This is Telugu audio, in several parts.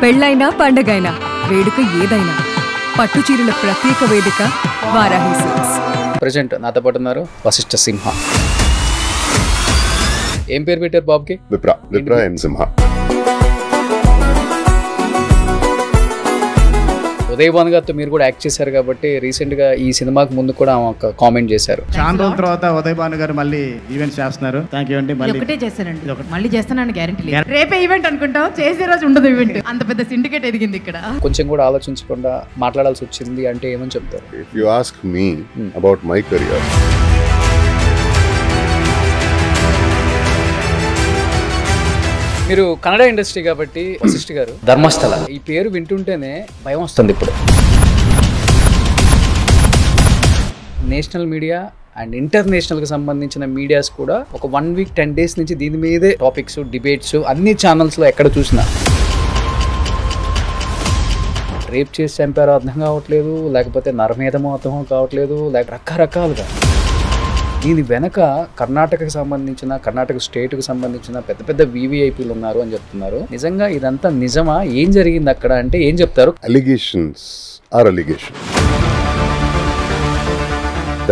పెళ్ళైనా పండగైనా వేడుక ఏదైనా పట్టు చీరల ప్రత్యేక వేదిక వారాహి సిల్క్స్. ప్రెజెంట్ నాతో పాటు ఉన్నారు వశిష్ఠ సింహ. ఏం పేరు పెట్టారు బాబుకి? విప్రా అండ్ సింహ. ఉదయ్ భాను గారితో మీరు కూడా యాక్ట్ చేశారు కాబట్టి రీసెంట్ గా ఈ సినిమాకి ముందు కూడా ఒక కామెంట్ చేశారు. చాలా రోజుల తర్వాత ఉదయ్ భాను గారు మళ్ళీ ఈవెంట్స్ చేస్తున్నారు. థ్యాంక్ యూ అండి. మళ్ళీ ఒకటే చేశానండి, మళ్ళీ చేస్తానని గ్యారెంటీ లేదు. రేపే ఈవెంట్ అనుకుంటాం, చేసే రోజు ఉండదు ఈవెంట్. అంత పెద్ద సిండికేట్ ఎదిగింది ఇక్కడ. కొంచెం కూడా ఆలోచించకుండా మాట్లాడాల్సి వచ్చింది అంటే ఏమని చెప్తారు? If you ask me about my career, మీరు కన్నడ ఇండస్ట్రీ కాబట్టి వశిష్ఠ గారు, ధర్మస్థల ఈ పేరు వింటుంటేనే భయం వస్తుంది. ఇప్పుడు నేషనల్ మీడియా అండ్ ఇంటర్నేషనల్కి సంబంధించిన మీడియాస్ కూడా ఒక 1 వీక్ 10 days నుంచి దీని మీదే టాపిక్స్, డిబేట్స్ అన్ని ఛానల్స్లో ఎక్కడ చూసినా రేప్ చేసి చంపారో అర్థం కావట్లేదు, లేకపోతే నరమేధమో అర్థం కావట్లేదు, లేక రకరకాలుగా. దీని వెనక కర్ణాటకకు సంబంధించిన, కర్ణాటక స్టేట్కి సంబంధించిన పెద్ద పెద్ద వివిఐపీలు ఉన్నారు అని చెప్తున్నారు. నిజంగా ఇదంతా నిజమా? ఏం జరిగింది అక్కడ అంటే ఏం చెప్తారు? Allegations are allegation.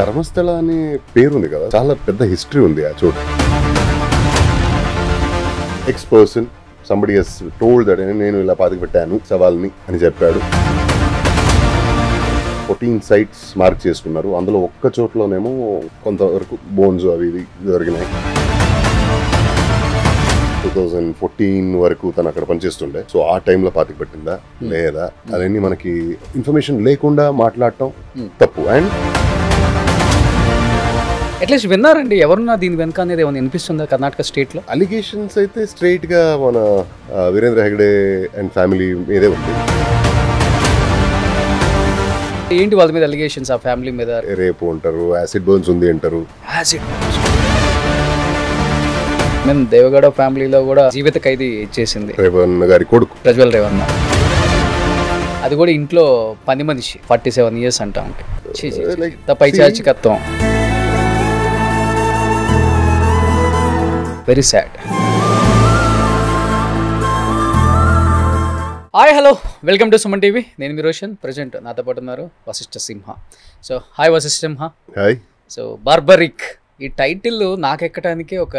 ధర్మస్థల అనే పేరు ఉంది కదా, చాలా పెద్ద హిస్టరీ ఉంది ఆ చోటు. X person somebody has told that నేను ఇలా పాతికి పెట్టాను సవాల్ని అని చెప్పాడు. 14 sites మార్క్ చేసుకున్నారు. అందులో ఒక్క చోట్లోనేమో కొంతవరకు బోన్స్ అవి ఇవి దొరికినాయి. 2014 వరకు తను అక్కడ పనిచేస్తుండే. సో ఆ టైంలో పాతికి పెట్టిందా లేదా అవన్నీ మనకి ఇన్ఫర్మేషన్ లేకుండా మాట్లాడటం తప్పు. అండ్ అట్లీస్ట్ విన్నారండి ఎవరున్నా దీని వెనక అనేది ఏమైనా వినిపిస్తుందా కర్ణాటక స్టేట్లో? అలిగేషన్స్ అయితే స్ట్రైట్ గా మన వీరేంద్ర హెగ్డే అండ్ ఫ్యామిలీ మీదే ఉంది. ఏంటి వాళ్ళ మీద అలిగేషన్స్? ఆ ఫ్యామిలీ మీద రేపు ఉంటారు, యాసిడ్ బర్న్స్ ఉంది అంటారు. మేము దేవగడ ఫ్యామిలీలో కూడా జీవిత ఖైదీ చేసింది రేవణ్ గారి కొడుకు ప్రజ్వల్ రేవణ్. అది కూడా ఇంట్లో పని మనిషి 47 years అంటా ఉంటే పైచాచికత్వం. Very sad. Hi hello, welcome to Suman TV. నేను మీ రోషన్. ప్రజెంట్ నాతో పాటు ఉన్నారు Vashishta Simha. So hi Vashishta Simha. Hi. So Barbarik ఈ టైటిల్ నాకు ఎక్కడానికి ఒక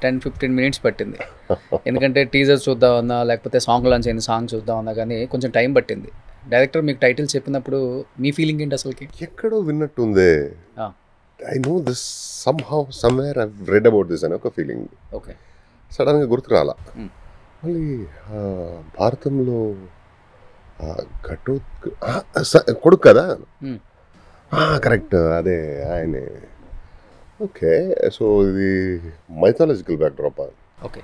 10-15 minutes పట్టింది. ఎందుకంటే టీజర్ చూద్దామన్నా లేకపోతే సాంగ్ లాంచ్ అయిన సాంగ్ చూద్దామన్నా కానీ కొంచెం టైం పట్టింది. డైరెక్టర్ మీకు టైటిల్ చెప్పినప్పుడు మీ ఫీలింగ్ ఏంటి అసలుకి? ఎక్కడో విన్నట్టుందే. I know this somehow somewhere I read about this అని ఒక ఫీలింగ్. ఓకే. సడన్గా గుర్తు రాలా. మళ్ళీ భారతంలో కొడుకు కదా, కరెక్ట్, అదే ఆయనే. ఓకే, సో ఇది మైథాలజికల్ బ్యాక్డ్రాప్. ఓకే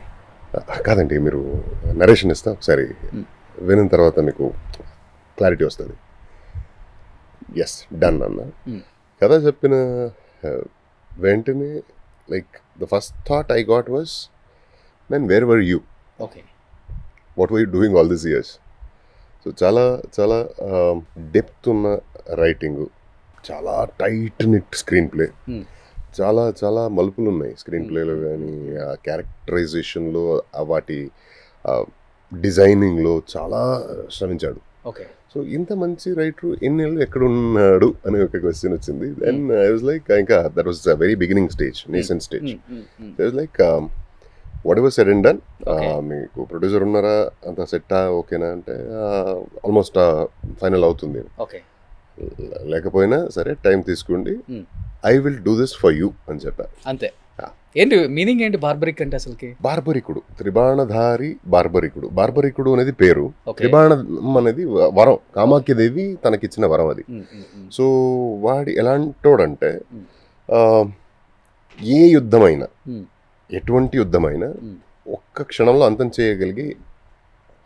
కాదండి, మీరు నరేషన్ ఇస్తా ఒకసారి వినిన తర్వాత మీకు క్లారిటీ వస్తుంది. ఎస్, డన్ అన్న. కథ చెప్పిన వెంటనే like the first thought I got was, men where were you? Okay. What were you doing all this years? So చాలా చాలా డెప్త్ ఉన్న రైటింగ్, చాలా టైట్ నిట్ స్క్రీన్ ప్లే, చాలా చాలా మలుపులు ఉన్నాయి స్క్రీన్ ప్లేలో కానీ, ఆ క్యారెక్టరైజేషన్లో, వాటి డిజైనింగ్లో చాలా శ్రమించాడు. ఓకే. సో ఇంత మంచి రైటర్ ఎన్నేళ్ళు ఎక్కడ ఉన్నాడు అనే ఒక క్వశ్చన్ వచ్చింది. దెన్ ఐ వాజ్ లైక్, ఇంకా that was a very beginning stage, nascent stage. I was like what ever said and done. మీకు ప్రొడ్యూసర్ ఉన్నారా, అంత సెట్టా, ఓకేనా అంటే ఆల్మోస్ట్ ఫైనల్ అవుతుంది. లేకపోయినా సరే టైం తీసుకోండి, I will do this for you అని చెప్పారు. అంతే. ఏంటి మీనింగ్ ఏంటి బార్బరిక్ అంటే అసలుకి? బార్బరికుడు, త్రిబాణధారి బార్బరికుడు. బార్బరికుడు అనేది పేరు, త్రిబాణం అనేది వరం, కామాఖ్యదేవి తనకిచ్చిన వరం అది. సో వాడి ఎలాంటోడంటే ఏ యుద్ధమైనా, ఎటువంటి యుద్ధమైనా ఒక్క క్షణంలో అంతం చేయగలిగి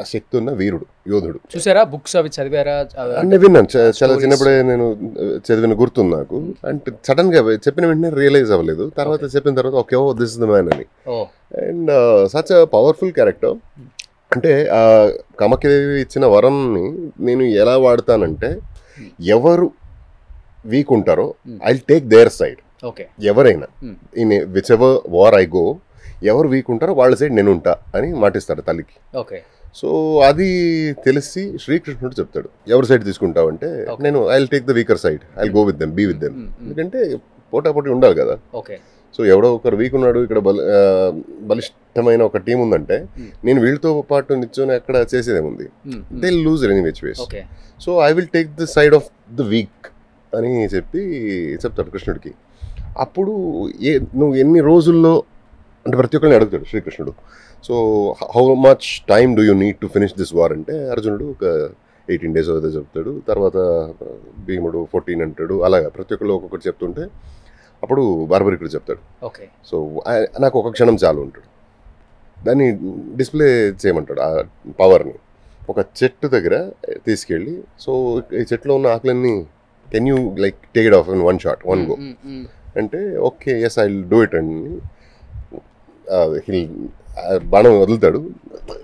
ఆ శక్తి ఉన్న వీరుడు, యోధుడు. చూసారా బుక్స్ అవి చదివారా? అంటే విన్నాను, చాలా చిన్నప్పుడే నేను చదివిన గుర్తుంది నాకు. అంటే సడన్ గా చెప్పిన వెంటనే రియలైజ్ అవ్వలేదు. తర్వాత చెప్పిన తర్వాత okay, oh this is the man అని. And such a powerful character. అంటే కామాఖ్యదేవి ఇచ్చిన వరంని నేను ఎలా వాడతానంటే, ఎవరు వీక్ ఉంటారో ఐ టేక్ దేర్ సైడ్. ఎవరైనా in which ever war I go, ఎవరు వీక్ ఉంటారో వాళ్ళ సైడ్ నేను ఉంటా అని మాటిస్తాడు తల్లికి. సో అది తెలిసి శ్రీకృష్ణుడు చెప్తాడు ఎవరి సైడ్ తీసుకుంటావు అంటే నేను I will take the weaker side I go with them be with them. ఎందుకంటే పోటాపోటీ ఉండాలి కదా. ఓకే. సో ఎవడో ఒకరు వీక్ ఉన్నాడు, ఇక్కడ బలిష్టమైన ఒక టీం ఉందంటే నేను వీళ్ళతో పాటు నిల్చొని అక్కడ చేసేదేముంది, they lose any which ways. So I will take the side of the weak అని చెప్తాడు కృష్ణుడికి. అప్పుడు నువ్వు ఎన్ని రోజుల్లో అంటే ప్రతి ఒక్కరిని అడుగుతాడు శ్రీకృష్ణుడు. So how much time do you need to finish this war అంటే అర్జునుడు ఒక 18 days అవుతుందో చెప్తాడు. తర్వాత భీముడు 14 అంటాడు. అలాగా ప్రతి ఒక్కరు ఒక్కొక్కటి చెప్తుంటే అప్పుడు బార్బరికుడు చెప్తాడు. ఓకే. సో నాకు ఒక క్షణం చాలు ఉంటాడు. దాన్ని డిస్ప్లే చేయమంటాడు ఆ పవర్ని. ఒక చెట్టు దగ్గర తీసుకెళ్ళి సో ఈ చెట్టులో ఉన్న ఆకులన్నీ can you like take it off in one shot one go అంటే okay yes I will do it and బాణం వదులుతాడు.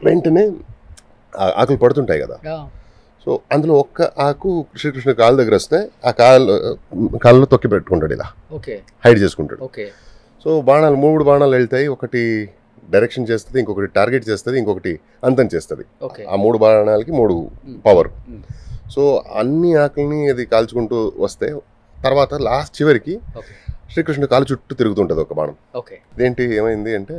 వెంటనే ఆకులు పడుతుంటాయి కదా. సో అందులో ఒక్క ఆకు శ్రీకృష్ణ కాళ్ళ దగ్గర వస్తే ఆ కాళ్ళలో తొక్కి పెట్టుకుంటాడు, ఇలా హైడ్ చేసుకుంటాడు. సో బాణాలు 3 బాణాలు వెళ్తాయి. ఒకటి డైరెక్షన్ చేస్తుంది, ఇంకొకటి టార్గెట్ చేస్తుంది, ఇంకొకటి అంతం చేస్తుంది. ఆ 3 బాణాలకి 3 పవర్. సో అన్ని ఆకుల్ని అది కాల్చుకుంటూ వస్తే తర్వాత లాస్ట్ చివరికి శ్రీకృష్ణుడు కాలు చుట్టూ తిరుగుతుంటుంది ఒక బాణం. ఇదేంటి ఏమైంది అంటే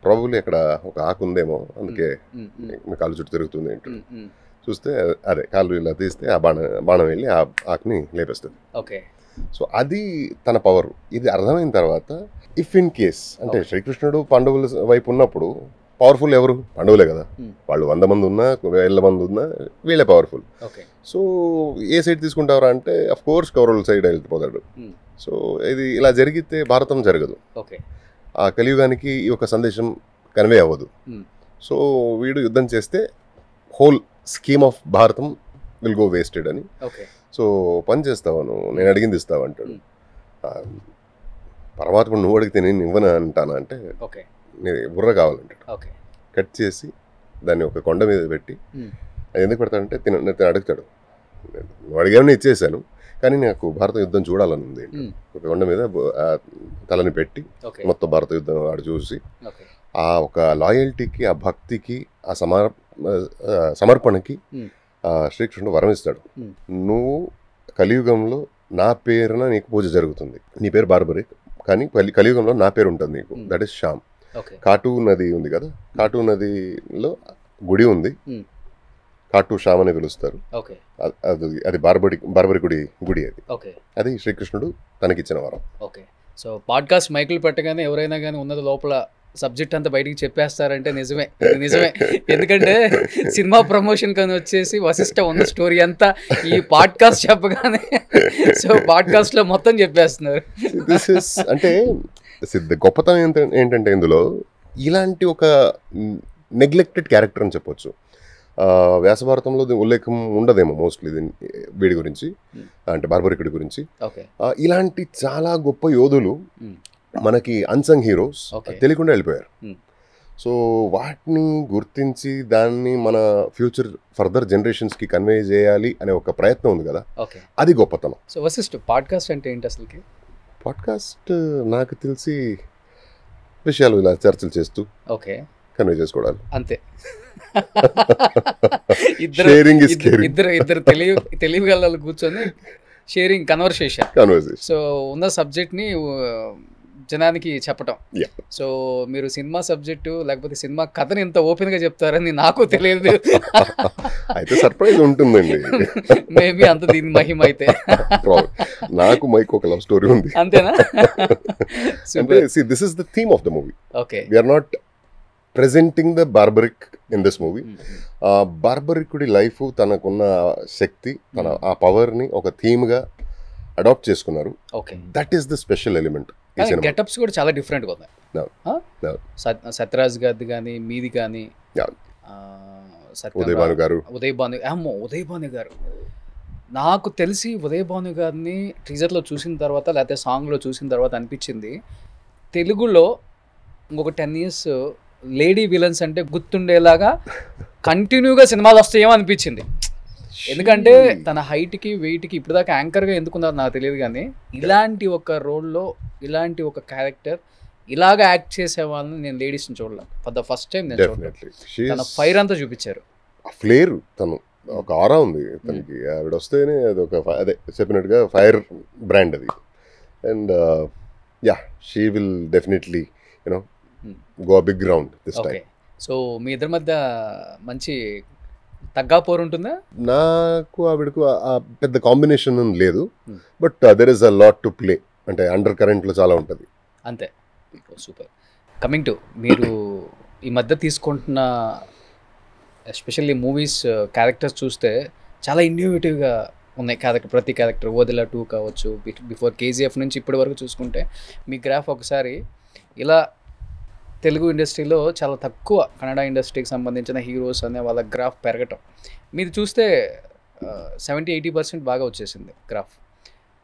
ప్రాబబ్లీ అక్కడ ఒక ఆకు ఉందేమో, అందుకే మీ కాలు చుట్టూ తిరుగుతుంది ఏంటి చూస్తే అదే కాలు ఇలా తీస్తే ఆ బాణం వెళ్ళి ఆ ఆకుని లేపేస్తుంది. సో అది తన పవర్. ఇది అర్థమైన తర్వాత ఇఫ్ ఇన్ కేస్ అంటే శ్రీకృష్ణుడు పాండవుల వైపు ఉన్నప్పుడు పవర్ఫుల్ ఎవరు? పాండవులే కదా. వాళ్ళు 100 మంది ఉన్నా 1000 మంది ఉన్నా వీళ్ళే పవర్ఫుల్. సో ఏ సైడ్ తీసుకుంటారా అంటే అఫ్ కోర్స్ కౌరవుల సైడ్ వెళ్ళిపోతాడు. సో ఇది ఇలా జరిగితే భారతం జరగదు. ఆ కలియుగానికి ఈ ఒక సందేశం కన్వే అవ్వదు. సో వీడు యుద్ధం చేస్తే whole scheme of Bharatam will go wasted అని. సో పని చేస్తావు నువ్వు, నేను అడిగింది ఇస్తావు అంటాడు. పరమాత్మ నువ్వు అడిగితే నేను ఇవ్వను అంటాను అంటే నేను బుర్ర కావాలంటాడు. కట్ చేసి దాన్ని ఒక కొండ మీద పెట్టి అది ఎందుకు పెడతాడంటే తిన అడుగుతాడు, నువ్వు అడిగామని ఇచ్చేసాను కానీ నాకు భారత యుద్ధం చూడాలని ఉంది. ఒక కొండ మీద తలని పెట్టి మొత్తం భారత యుద్ధం ఆడు చూసి ఆ ఒక లాయల్టీకి, ఆ భక్తికి, ఆ సమర్పణకి శ్రీకృష్ణుడు వరం ఇస్తాడు. నువ్వు కలియుగంలో నా పేరున నీకు పూజ జరుగుతుంది. నీ పేరు బార్బరిక్ కానీ కలియుగంలో నా పేరు ఉంటుంది నీకు, దట్ ఈస్ శ్యామ్. కాటు నది ఉంది కదా, కాటు నదిలో గుడి ఉంది, కాటు శ్యామ్ అని పిలుస్తారు. అది బార్బరికుడి గుడి. అది శ్రీకృష్ణుడు తనకిచ్చిన వరం. సో పాడ్కాస్ట్ మైకులు పెట్టగానే ఎవరైనా కానీ ఉన్నది లోపల సబ్జెక్ట్ అంతా బయటికి చెప్పేస్తారంటే నిజమే. ఎందుకంటే సినిమా ప్రమోషన్ కానీ వచ్చేసి వశిష్ఠ ఉన్న స్టోరీ అంతా ఈ పాడ్కాస్ట్ చెప్పగానే సో పాడ్కాస్ట్ లో మొత్తం చెప్పేస్తున్నారు. అంటే గొప్పతనం ఏంటంటే ఇందులో ఇలాంటి ఒక నెగ్లెక్టెడ్ క్యారెక్టర్ అని చెప్పొచ్చు. వ్యాసభారతంలో ఉల్లేఖం ఉండదేమో మోస్ట్లీ వీడి గురించి, అంటే బార్బరికుడి గురించి. ఇలాంటి చాలా గొప్ప యోధులు మనకి అన్సంగ్ హీరోస్ తెలియకుండా వెళ్ళిపోయారు. సో వాటిని గుర్తించి దాన్ని మన ఫ్యూచర్ ఫర్దర్ జనరేషన్స్కి కన్వే చేయాలి అనే ఒక ప్రయత్నం ఉంది కదా, అది గొప్పతనం. సో వశిష్ఠ పాడ్కాస్ట్ అంటే ఏంటి అసలుకి? పాడ్కాస్ట్ నాకు తెలిసి విషయాలు ఇలా చర్చలు చేస్తూ కన్వే చేసుకోవడాలి అంతే. ఇద్దరు తెలివిగల కూర్చొని షేరింగ్ కన్వర్సేషన్. సో ఉన్న సబ్జెక్ట్ ని జనానికి చెప్పటం. సో మీరు సినిమా సబ్జెక్టు లేకపోతే సినిమా కథని ఇంత ఓపెన్ గా చెప్తారని నాకు తెలియదు. అయితే సర్ప్రైజ్ ఉంటుందండి. మేబీ అంత దీని మహిమ అయితే. నాకు మైక్ ఒక లవ్ స్టోరీ ఉంది అంతేనా? This is the theme of the movie. Okay, we are not presenting the Barbarik in this movie. బార్బరికుడి లైఫ్, తనకున్న శక్తి, తన ఆ పవర్ని ఒక థీమ్గా అడాప్ట్ చేసుకున్నారు. That is the special element. Getups కూడా చాలా డిఫరెంట్గా ఉన్నాయి. సత్యరాజ్ గారిది కానీ మీది కానీ, ఉదయ్ భాను గారు. నాకు తెలిసి ఉదయ్ భాను గారిని టీజర్లో చూసిన తర్వాత లేకపోతే సాంగ్లో చూసిన తర్వాత అనిపించింది, తెలుగులో ఇంకొక 10 years లేడీ విలన్స్ అంటే గుర్తుండేలాగా కంటిన్యూగా సినిమాలు వస్తాయేమో అనిపించింది. ఎందుకంటే తన హైట్కి వెయిట్కి ఇప్పటిదాకా యాంకర్గా ఎందుకున్నారు నాకు తెలియదు, కానీ ఇలాంటి ఒక రోల్లో ఇలాంటి ఒక క్యారెక్టర్ ఇలాగ యాక్ట్ చేసే వాళ్ళని నేను లేడీస్ని చూడలేదు ఫర్ ద ఫస్ట్ టైం నేను చూడలేదు. డెఫినెట్లీ తన ఫైర్ అంతా చూపించారు. ఫ్లేర్, తను ఒక ఆరా ఉంది తనకి. ఆవిడ వస్తేనే అది ఒక అదే చెప్పినట్టుగా ఫైర్ బ్రాండ్ అది. And yeah, she will definitely you know go big ground this okay, time. So మీ ఇద్దరి మధ్య మంచి తగ్గా పోరు ఉంటుందా? నాకు ఆవిడకు ఆ పెద్ద కాంబినేషన్ లేదు, but there is a lot to play. అంటే అండర్ కరెంట్లో చాలా ఉంటుంది. అంతే. సూపర్. కమింగ్ టు మీరు ఈ మధ్య తీసుకుంటున్న ఎస్పెషల్లీ మూవీస్ క్యారెక్టర్స్ చూస్తే చాలా ఇన్నోవేటివ్గా ఉన్నాయి క్యారెక్టర్. ప్రతి క్యారెక్టర్ వదిలా 2 కావచ్చు, బిఫోర్ KGF నుంచి ఇప్పటి వరకు చూసుకుంటే మీ గ్రాఫ్ ఒకసారి ఇలా తెలుగు ఇండస్ట్రీలో చాలా తక్కువ కన్నడ ఇండస్ట్రీకి సంబంధించిన హీరోస్ అనే వాళ్ళ గ్రాఫ్ పెరగటం మీరు చూస్తే 70-80% బాగా వచ్చేసింది గ్రాఫ్.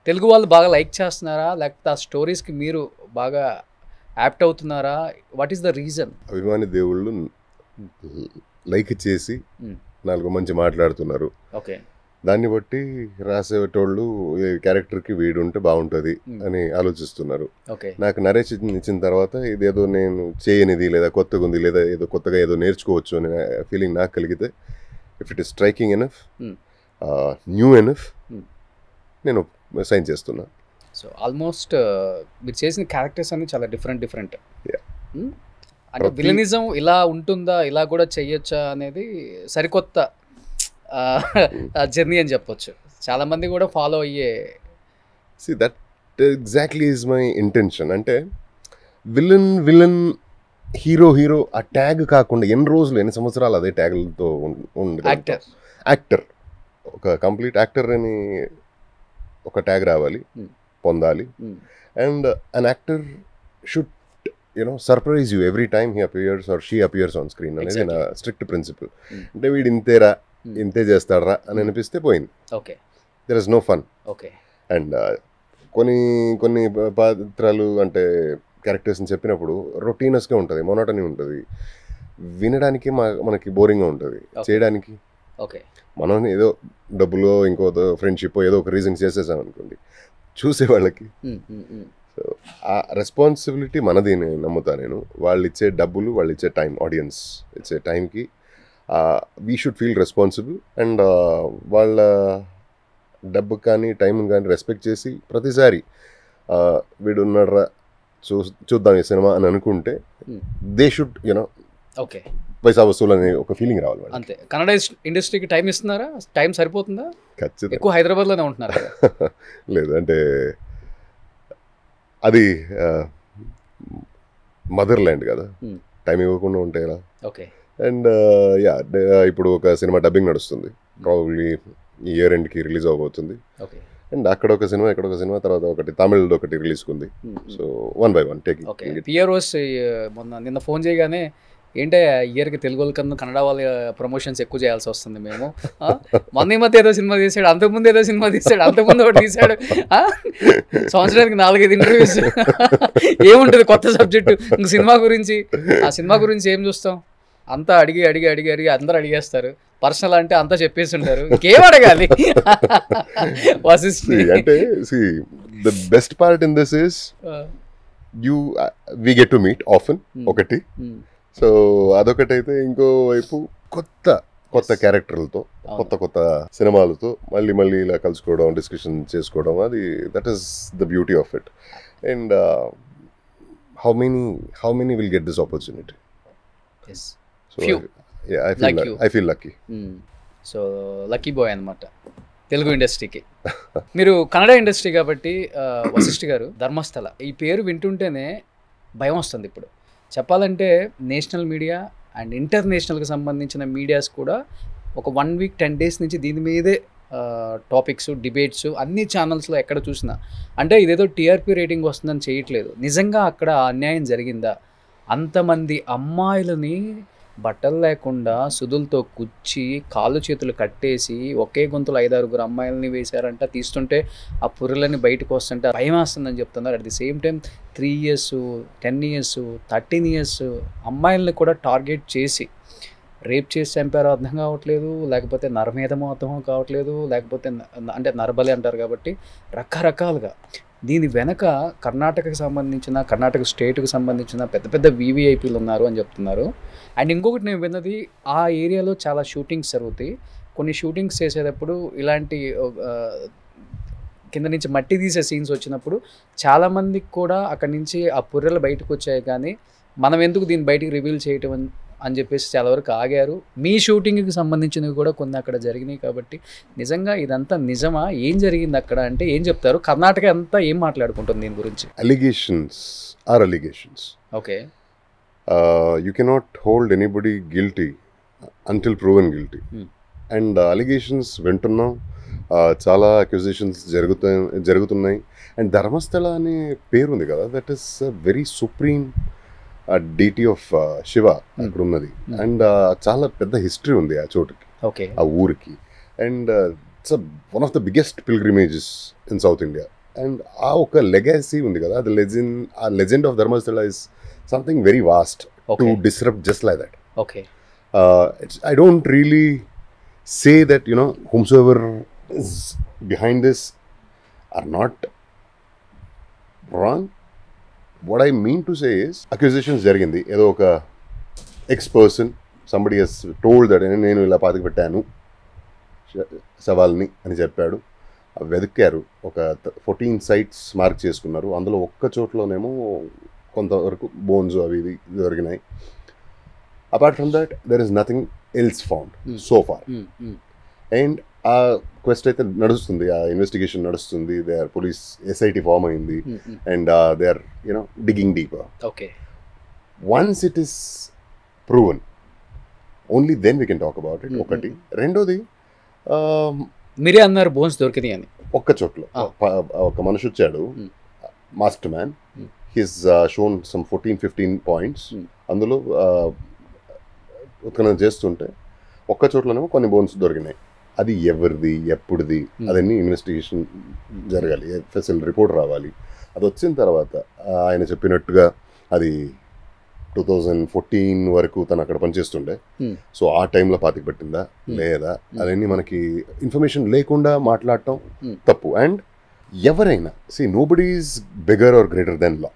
తెలుగు వాళ్ళు బాగా లైక్ చేస్తున్నారా, లేకపోతే ఆ స్టోరీస్కి మీరు బాగా యాప్ట్ అవుతున్నారా? What is the reason? అభిమాని దేవుళ్ళు లైక్ చేసి 4 మంచి మాట్లాడుతున్నారు. ఓకే, దాన్ని బట్టి రాసేటోళ్ళు ఈ క్యారెక్టర్కి వీడు ఉంటే బాగుంటుంది అని ఆలోచిస్తున్నారు. ఓకే. నాకు నరేషన్ ఇచ్చిన తర్వాత ఇదేదో నేను చేయనిది లేదా కొత్తగా ఉంది లేదా ఏదో కొత్తగా ఏదో నేర్చుకోవచ్చు అనే ఫీలింగ్ నాకు కలిగితే, if it is striking enough, new enough, నేను సైన్ చేస్తున్నా. సో ఆల్మోస్ట్ మీరు చేసిన క్యారెక్టర్స్ అన్ని చాలా డిఫరెంట్. Yeah. అంటే విలనిజం ఇలా ఉంటుందా, ఇలా కూడా చెయ్యొచ్చా అనేది సరికొత్త జర్నీ అని చెప్పొచ్చు. చాలా మంది కూడా ఫాలో అయ్యే. That exactly is my intention. అంటే విలన్ హీరో ఆ ట్యాగ్ కాకుండా ఎన్ని సంవత్సరాలు అదే ట్యాగ్లతో యాక్టర్ ఒక కంప్లీట్ యాక్టర్ అని ఒక ట్యాగ్ రావాలి, పొందాలి. And an actor should surprise you every time he appears or she appears on screen అనేది నా స్ట్రిక్ట్ ప్రిన్సిపల్. అంటే వీడు ఇంతే చేస్తాడరా అని అనిపిస్తే పోయింది. Okay, there is no fun. Okay. And కొన్ని పాత్రలు అంటే క్యారెక్టర్స్ని చెప్పినప్పుడు రొటీనస్గా ఉంటుంది, మొనోటనీ ఉంటుంది, వినడానికి మనకి బోరింగ్గా ఉంటుంది, చేయడానికి. ఓకే. మనం ఏదో డబ్బులో ఇంకో ఫ్రెండ్షిప్ ఏదో ఒక రీజన్ చేసేసాం అనుకోండి, చూసే వాళ్ళకి సో ఆ రెస్పాన్సిబిలిటీ మనది నేను నమ్ముతా. నేను వాళ్ళు ఇచ్చే డబ్బులు, వాళ్ళు ఇచ్చే టైం, ఆడియన్స్ ఇచ్చే టైంకి we should feel responsible. And వాళ్ళ డబ్బు కానీ టైం కానీ రెస్పెక్ట్ చేసి ప్రతిసారి వీడున్నాడ్రా చూద్దాం ఈ సినిమా అని అనుకుంటే దే షుడ్ ఓకే పైసా వసూలు అనే ఒక ఫీలింగ్ రావాలి. అంతే. కన్నడ ఇండస్ట్రీకి టైం ఇస్తున్నారా? టైం సరిపోతుందా? ఖచ్చితంగా. ఎక్కువ హైదరాబాద్లోనే ఉంటున్నారు. లేదు అంటే అది మదర్ ల్యాండ్ కదా, టైం ఇవ్వకుండా ఉంటే ఎలా? ఓకే. అండ్ యా, ఇప్పుడు ఒక సినిమా డబ్బింగ్ నడుస్తుంది, ప్రాబబ్లీ ఈ ఇయర్ ఎండ్కి రిలీజ్ అవబోతుంది. ఓకే. అండ్ అక్కడ ఒక సినిమా, ఇక్కడ ఒక సినిమా, తర్వాత ఒకటి తమిళ్ ఒకటి రిలీజ్ ఉంది. So 1 by 1 taking. Okay. PROs నిన్న ఫోన్ చేయగానే ఏంటంటే ఇయర్కి తెలుగు వాళ్ళ కన్నా కన్నడ వాళ్ళ ప్రమోషన్స్ ఎక్కువ చేయాల్సి వస్తుంది మేము. మొన్న మధ్య ఏదో సినిమా తీసాడు, అంతకుముందు ఏదో సినిమా తీసాడు, అంతకుముందు ఒకటి తీసాడు, సంవత్సరానికి 4-5 ఇంటర్వ్యూస్. ఏముంటుంది కొత్త సబ్జెక్టు ఇంక సినిమా గురించి? ఆ సినిమా గురించి ఏం చూస్తాం? అంతా అడిగి అందరూ అడిగేస్తారు. పర్సనల్ అంటే అంతా చెప్పేసి ఉంటారు, ఇంకేం అడగాలి? అంటే the best part in this is we get to meet often ఒకటి. సో అదొకటైతే, ఇంకో వైపు కొత్త క్యారెక్టర్లతో, కొత్త సినిమాలతో మళ్ళీ ఇలా కలుసుకోవడం, డిస్కషన్ చేసుకోవడం, అది that is the beauty of it. And how many will get this opportunity? So I feel lucky. So lucky boy అనమాట తెలుగు ఇండస్ట్రీకి. మీరు కన్నడ ఇండస్ట్రీ కాబట్టి వశిష్ఠ్ గారు, ధర్మస్థల ఈ పేరు వింటుంటేనే భయం వస్తుంది. ఇప్పుడు చెప్పాలంటే నేషనల్ మీడియా అండ్ ఇంటర్నేషనల్కి సంబంధించిన మీడియాస్ కూడా ఒక 1 week 10 days నుంచి దీని మీదే టాపిక్స్, డిబేట్స్ అన్ని ఛానల్స్లో ఎక్కడ చూసినా. అంటే ఇదేదో టీఆర్పీ రేటింగ్ వస్తుందని చేయట్లేదు, నిజంగా అక్కడ అన్యాయం జరిగిందా? అంతమంది అమ్మాయిలని బట్టలు లేకుండా సుదులతో కుచ్చి కాళ్ళు చేతులు కట్టేసి ఒకే గొంతులు 5-6 అమ్మాయిలని వేశారంట. తీస్తుంటే ఆ పుర్రెలని బయటకు వస్తుంటే భయం వేస్తుందని చెప్తున్నారు. At the same time 3 years, 10 years, 13 years అమ్మాయిలని కూడా టార్గెట్ చేసి రేప్ చేసి చంపారో అర్థం కావట్లేదు, లేకపోతే నరమేధమో అర్థం కావట్లేదు, లేకపోతే అంటే నరబలి అంటారు కాబట్టి రకరకాలుగా దీని వెనక కర్ణాటకకు సంబంధించిన కర్ణాటక స్టేట్కి సంబంధించిన పెద్ద పెద్ద వీవీఐపీలు ఉన్నారు అని చెప్తున్నారు. అండ్ ఇంకొకటి నేను విన్నది, ఆ ఏరియాలో చాలా షూటింగ్స్ జరుగుతాయి. కొన్ని షూటింగ్స్ చేసేటప్పుడు ఇలాంటి కింద నుంచి మట్టి తీసే సీన్స్ వచ్చినప్పుడు చాలామందికి కూడా అక్కడి నుంచి ఆ పుర్రెలు బయటకు వచ్చాయి, కానీ మనం ఎందుకు దీన్ని బయటికి రివీల్ చేయటం అని చెప్పేసి చాలా వరకు ఆగారు. మీ షూటింగ్కి సంబంధించినవి కూడా కొన్ని అక్కడ జరిగినాయి. కాబట్టి నిజంగా ఇదంతా నిజమా, ఏం జరిగింది అక్కడ అంటే ఏం చెప్తారు? కర్ణాటక అంతా ఏం మాట్లాడుకుంటుంది దీని గురించి? Allegations are allegations. Okay. You cannot hold anybody guilty until proven guilty. And alligations వింటున్నాం, చాలా అక్యూజేషన్స్ జరుగుతున్నాయి. అండ్ ధర్మస్థల అనే పేరు ఉంది కదా, that is very supreme deity of Shiva అక్కడ ఉన్నది. అండ్ చాలా పెద్ద హిస్టరీ ఉంది ఆ చోటుకి, ఓకే, ఆ ఊరికి. And it's one of the biggest pilgrimages in South India. And ఆ ఒక లెగసీ ఉంది కదా, అది ఆ legend of Dharmasthala is something very vast to disrupt just like that. Okay. I don't really say that, you know, whomsoever is behind this are not wrong. What I mean to say is, accusations జరిగింది, ఏదో ఒక X-person somebody has told that నేను ఇలా పాతికి పెట్టాను సవాల్ని అని చెప్పాడు. వెతికారు, ఒక 14 sites మార్క్ చేసుకున్నారు. అందులో ఒక్క చోట్లోనేమో కొంతవరకు బోన్స్ అవి ఇవి దొరికినాయి. Apart from that, there is nothing else found so far. And ఆ క్వెస్ట్ అయితే నడుస్తుంది, ఆ ఇన్వెస్టిగేషన్ నడుస్తుంది. They are police SIT form అయింది. And they are you know digging deeper. Okay. Once it is proven, only then we can talk about it. ఒకటి. రెండోది, మీరే అన్నారు బోన్స్ దొరికినాయి అని. ఒక్క చోట్లో ఒక మనిషి వచ్చాడు, master man. He's shown some 14-15 points. అందులో ఉత్ఖననం చేస్తుంటే ఒక్క చోట్లోనేమో కొన్ని బోన్స్ దొరికినాయి. అది ఎవరిది, ఎప్పుడుది, అదన్నీ ఇన్వెస్టిగేషన్ జరగాలి, FSL రిపోర్ట్ రావాలి. అది వచ్చిన తర్వాత ఆయన చెప్పినట్టుగా అది 2014 వరకు తను అక్కడ పనిచేస్తుండే. సో ఆ టైంలో పాతికి పెట్టిందా లేదా అవన్నీ మనకి ఇన్ఫర్మేషన్ లేకుండా మాట్లాడటం తప్పు. అండ్ ఎవరైనా nobody is bigger or greater than law.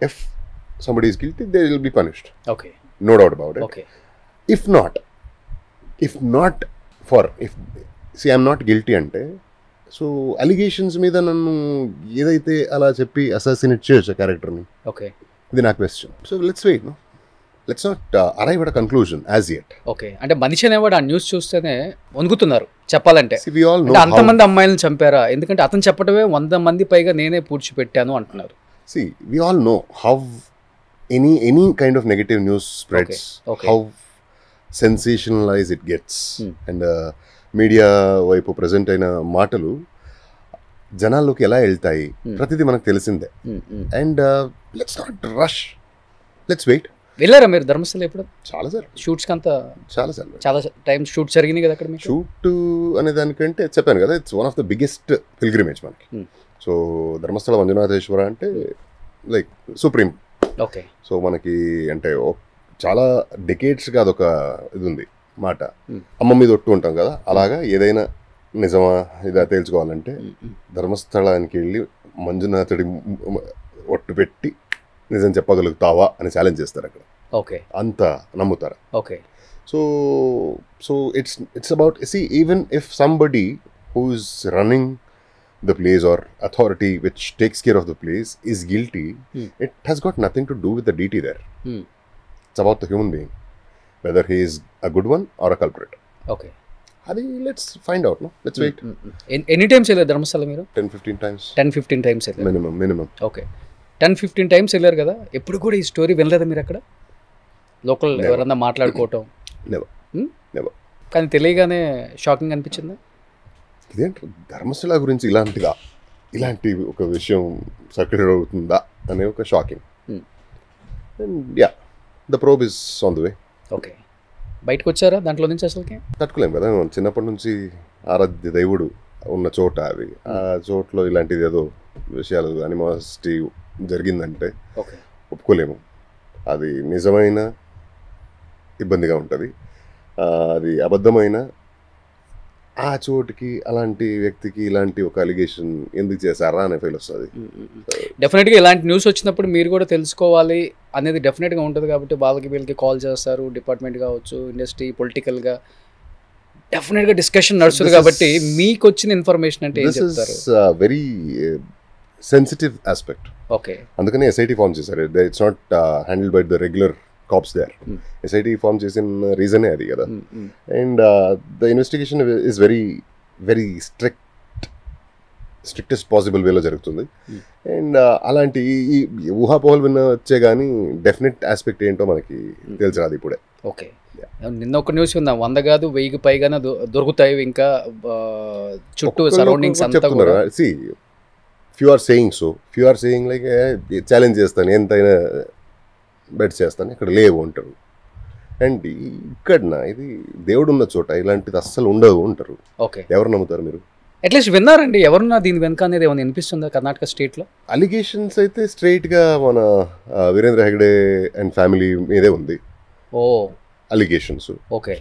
If somebody is guilty, they will be punished. Okay. No doubt about it. Okay. If not for, I'm not guilty ante, so allegations మీద నన్ను ఏదైతే అలా చెప్పి అసాసినేట్ చేయొచ్చు క్యారెక్టర్ని. ఓకే. ఇది నా question. So let's wait, no, let's not arrive at a conclusion as yet. Okay. అంటే మనిషి అనేవాడు ఆ న్యూస్ చూస్తేనే వణుకుతున్నారు చెప్పాలంటే. We all know అంతమంది అమ్మాయిలను చంపారా? ఎందుకంటే అతను చెప్పడమే 100 మంది పైగా నేనే పూడ్చిపెట్టాను అంటున్నారు. we all know how any kind of negative news spreads. Okay. How sensationalized it gets. And media వైపు ప్రజెంట్ అయిన మాటలు జనాల్లోకి ఎలా వెళ్తాయి ప్రతిదీ మనకు తెలిసిందే. And let's not rush, let's wait. వెళ్ళారా మీరు ధర్మస్థల ఎప్పుడు? చాలాసార్లు షూట్స్కి అంతా చాలా టైం షూట్ జరిగింది కదా అక్కడ. షూట్ అనే దానికంటే చెప్పాను కదా, it's one of the biggest pilgrimage మనకి. సో ధర్మస్థల మంజునాథేశ్వర అంటే లైక్ సుప్రీం. ఓకే. సో మనకి అంటే చాలా డెకేడ్స్గా అదొక ఇది ఉంది మాట. అమ్మ మీద ఒట్టు ఉంటాం కదా, అలాగా ఏదైనా నిజమా ఇదా తేల్చుకోవాలంటే ధర్మస్థలానికి వెళ్ళి మంజునాథుడి ఒట్టు పెట్టి నిజం చెప్పగలుగుతావా అని ఛాలెంజ్ చేస్తారు అక్కడ. ఓకే. అంత నమ్ముతారు. Okay. So it's about, even if somebody who is running the place or authority which takes care of the place is guilty, it has got nothing to do with the deity there. It's about the human being, whether he is a good one or a culprit. Okay. Adi, let's find out, no? Let's wait. Any times వెళ్ళారు ధర్మస్థల మీరు? 10-15 times. 10-15 times వెళ్ళారు minimum. ఓకే. 10-15 times వెళ్ళారు కదా, ఎప్పుడు కూడా ఈ స్టోరీ వినలేదా మీరు అక్కడ? లోకల్ ఎవరన్నా మాట్లాడుకోవటం? Never. కానీ తెలియగానే షాకింగ్ అనిపించిందా? ఇదేంటి ధర్మస్థల గురించి ఇలాంటి ఒక విషయం సర్క్యులేట్ అవుతుందా అనే ఒక shocking. And yeah, the probe is on the way. Okay. బయటకు వచ్చారా దాంట్లో నుంచి? అసలుకి తట్టుకోలేము కదా, చిన్నప్పటి నుంచి ఆరాధ్య దేవుడు ఉన్న చోట అది. ఆ చోట్లో ఇలాంటిది ఏదో విషయాలు అనిమాసిటీ జరిగిందంటే ఒప్పుకోలేము. అది నిజమైన ఇబ్బందిగా ఉంటుంది, అది అబద్ధమైన ఆ చోటుకి అలాంటి వ్యక్తికి ఇలాంటి ఒక అలిగేషన్ ఎందుకు చేశారా అనే ఫీల్ వస్తుంది. డెఫినెట్గా ఇలాంటి న్యూస్ వచ్చినప్పుడు మీరు కూడా తెలుసుకోవాలి అనేది డెఫినెట్గా ఉంటుంది కాబట్టి వాళ్ళకి వీళ్ళకి కాల్ చేస్తారు, డిపార్ట్మెంట్ కావచ్చు, ఇండస్ట్రీ, పొలిటికల్గా డెఫినెట్గా డిస్కషన్ నడుస్తుంది. కాబట్టి మీకు వచ్చిన ఇన్ఫర్మేషన్ అంటే ఏం చెప్తారు? Very sensitive aspect. ఓకే, అందుకని ఎస్ఐటి ఫార్మ్ చేశారు. It's not handled by the regular cops there. SIT form చేసిన రీజనే అది కదా. And the investigation is very very strictest possible వేలో జరుగుతుంది. అండ్ అలాంటి ఈ ఊహాపోహలు విన్న వచ్చే కానీ డెఫినెట్ ఆస్పెక్ట్ ఏంటో మనకి తెలిసిరాదు ఇప్పుడే. ఓకే, నిన్న ఒక న్యూస్ ఉందా, 100 కాదు 1000కి పైగానే దొరుకుతాయి ఇంకా చుట్టూ సరౌండింగ్స్ అంతా కూడా. See few are saying so, few are saying like challenge చేస్తాను, ఎంతైనా బెట్ చేస్తాను, ఇక్కడ లేవు అంటారు. అండ్ ఇక్కడ ఇది దేవుడు ఉన్న చోట ఇలాంటిది అస్సలు ఉండవు అంటారు. ఓకే, ఎవరు నమ్ముతారు మీరు? అట్లీస్ట్ విన్నారండి ఎవరున్నా దీని వెనక అనేది ఏమైనా వినిపిస్తుందా కర్ణాటక స్టేట్లో? అలిగేషన్స్ అయితే స్ట్రైట్గా మన వీరేంద్ర హెగ్డే అండ్ ఫ్యామిలీ మీదే ఉంది ఓ allegations. Okay,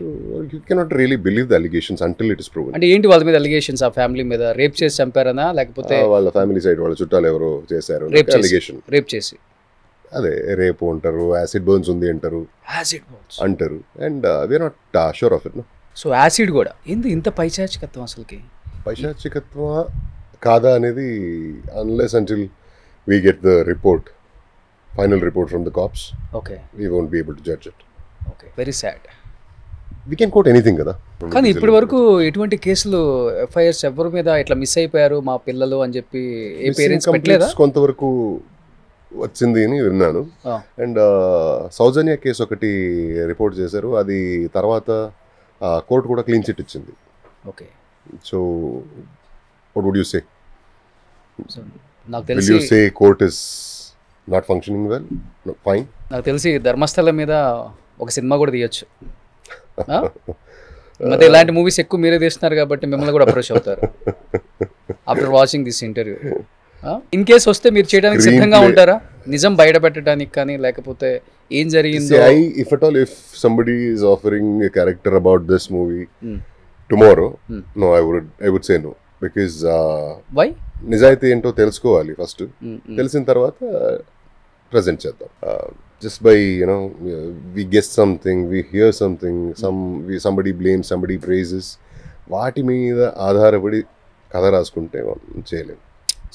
you cannot really believe the allegations until it is proven. అంటే ఏంటి వాళ్ళ మీద అలిగేషన్స్? ఆ ఫ్యామిలీ మీద రేప్ చేసి చంపారనా, లేకపోతే వాళ్ళ ఫ్యామిలీ సైడ్ వాళ్ళ చుట్టాలు ఎవరో చేశారు అలిగేషన్. రేప్ చేసి అదే రేపు అంటారు, యాసిడ్ బర్న్స్ ఉంది అంటారు, అంటారు. And we're not sure of it. So acid కూడా ఏంది ఇంత పైచాచికత్వం అసలుకి? పైశాచికత్వం కాదా అనేది unless until we get the report, final report from the cops, okay, we won't be able to judge it. Okay, very sad. We can quote anything కదా. కానీ ఇప్పటి వరకు ఎటువంటి కేసులు ఎఫ్ఐఆర్స్ ఎవరి మీద ఇట్లా మిస్ అయిపోయారు మా పిల్లలు అని చెప్పి ఏ పేరెంట్స్ పెట్టలేదా? కొంతవరకు వచ్చింది అని విన్నాను. అండ్ సౌజన్య కేసు ఒకటి రిపోర్ట్ చేశారు, అది తర్వాత కోర్టు కూడా క్లీన్ చిట్ ఇచ్చింది. Okay, so what would you say? నాకు విల్ తెలిసి you say court is not functioning well? Fine. నాకు తెలిసి ధర్మస్థలం మీద ఒక సినిమా కూడా తీయచ్చు. మరి ఇలాంటి మూవీస్ ఎక్కువ మీరే తీస్తున్నారు కాబట్టి మిమ్మల్ని కూడా అప్రోచ్ అవుతారు after watching this interview. In case వస్తే మీరు చేయడానికి సిద్ధంగా ఉంటారా, నిజం బయట పెట్టడానికి కానీ, లేకపోతే ఏం జరిగిందో? If at all, if somebody is offering a character about this movie tomorrow, no, I would say no, because why? నిజాయితీ ఏంటో తెలుసుకోవాలి ఫస్ట్. తెలిసిన తర్వాత ప్రజెంట్ చేద్దాం. Just by, we guess something, we hear something, somebody blames, somebody praises, వాటి మీద ఆధారపడి కథ రాసుకుంటే మనం చేయలేము.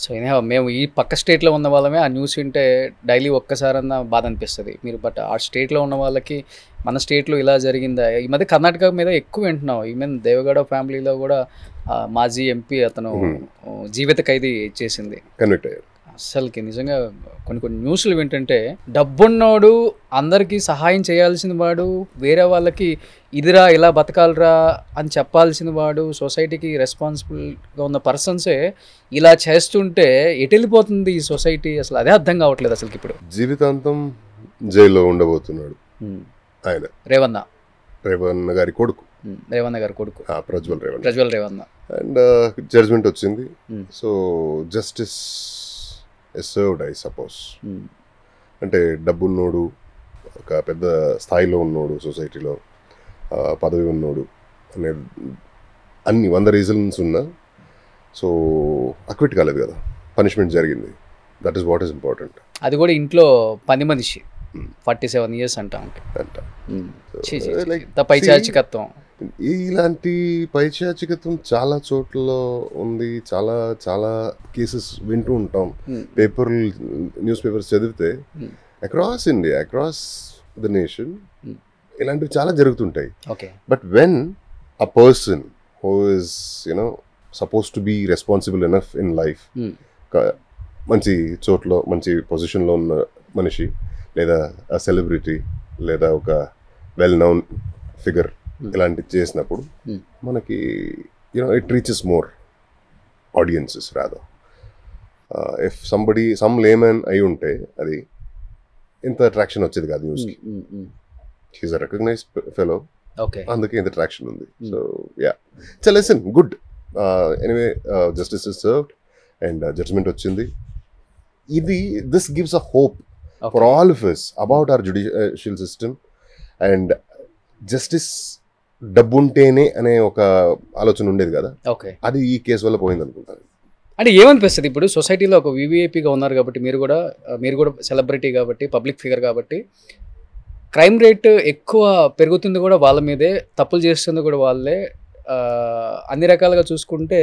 సో మేము ఈ పక్క స్టేట్లో ఉన్న వాళ్ళమే ఆ న్యూస్ వింటే డైలీ ఒక్కసారన్నా బాధ అనిపిస్తుంది. మీరు బట్ ఆ స్టేట్లో ఉన్న వాళ్ళకి మన స్టేట్లో ఇలా జరిగిందా? ఈ మధ్య కర్ణాటక మీద ఎక్కువ వింటున్నాం. ఈవెన్ దేవగౌడ ఫ్యామిలీలో కూడా మాజీ ఎంపీ అతను జీవిత ఖైదీ చేసింది, కన్విక్ట్ అయ్యారు. అసలుకి నిజంగా కొన్ని న్యూస్లు వింటుంటే డబ్బున్నోడు అందరికీ సహాయం చేయాల్సిన వాడు, వేరే వాళ్ళకి ఇదిరా ఇలా బతకాలరా అని చెప్పాల్సిన వాడు, సొసైటీకి రెస్పాన్సిబుల్గా ఉన్న పర్సన్సే ఇలా చేస్తుంటే ఎటు వెళ్ళిపోతుంది ఈ సొసైటీ? అసలు అదే అర్థం కావట్లేదు అసలుకి. ఇప్పుడు జీవితాంతం జైల్లో ఉండబోతున్నాడు ఆయన, రేవన్న గారి కొడుకు, ప్రజ్వల్ రేవన్న. అండ్ జడ్జ్మెంట్ వచ్చింది. So justice served, I suppose. అంటే డబ్బున్నోడు, ఒక పెద్ద స్థాయిలో ఉన్నోడు, సొసైటీలో పదవి ఉన్నోడు అనే అన్ని 100 రీజన్స్ ఉన్నా సో అక్విట్ కాలేదు కదా, పనిష్మెంట్ జరిగింది. That is what is important. అది కూడా ఇంట్లో పని మనిషి 47 years అంట. పైచాచికత్వం, ఇలాంటి పైచాచికత్వం చాలా చోట్లలో ఉంది. చాలా చాలా కేసెస్ వింటూ ఉంటాం. న్యూస్ పేపర్స్ చదివితే across India, across the nation ఇలాంటివి చాలా జరుగుతుంటాయి. But when a person who is suppose to be responsible enough in life, మంచి చోట్ల మంచి పొజిషన్లో ఉన్న మనిషి, లేదా సెలబ్రిటీ, లేదా ఒక వెల్ నౌన్ ఫిగర్ ఇలాంటివి చేసినప్పుడు మనకి it reaches more audiences rather. If some layman అయి ఉంటే అది ఇంత అట్రాక్షన్ వచ్చేది కాదు న్యూస్కి. హీస్ అ రికగ్నైజ్డ్ ఫెలో, అందుకే ఇంత అట్రాక్షన్ ఉంది. So yeah, it's a lesson, good. Anyway, justice is served and judgement వచ్చింది. This gives a hope for all of us about our judicial system, and justice డబ్బు ఉంటేనే అనే ఒక ఆలోచన ఉండేది కదా, ఓకే. అది ఈ కేసు వల్ల పోయింది అనుకుంటాను. అంటే ఏమనిపిస్తుంది ఇప్పుడు సొసైటీలో ఒక వివిఐపిగా ఉన్నారు కాబట్టి మీరు కూడా సెలబ్రిటీ కాబట్టి పబ్లిక్ ఫిగర్ కాబట్టి క్రైమ్ రేట్ ఎక్కువ పెరుగుతుంది కూడా వాళ్ళ మీదే, తప్పులు చేస్తుంది కూడా వాళ్ళే, అన్ని రకాలుగా చూసుకుంటే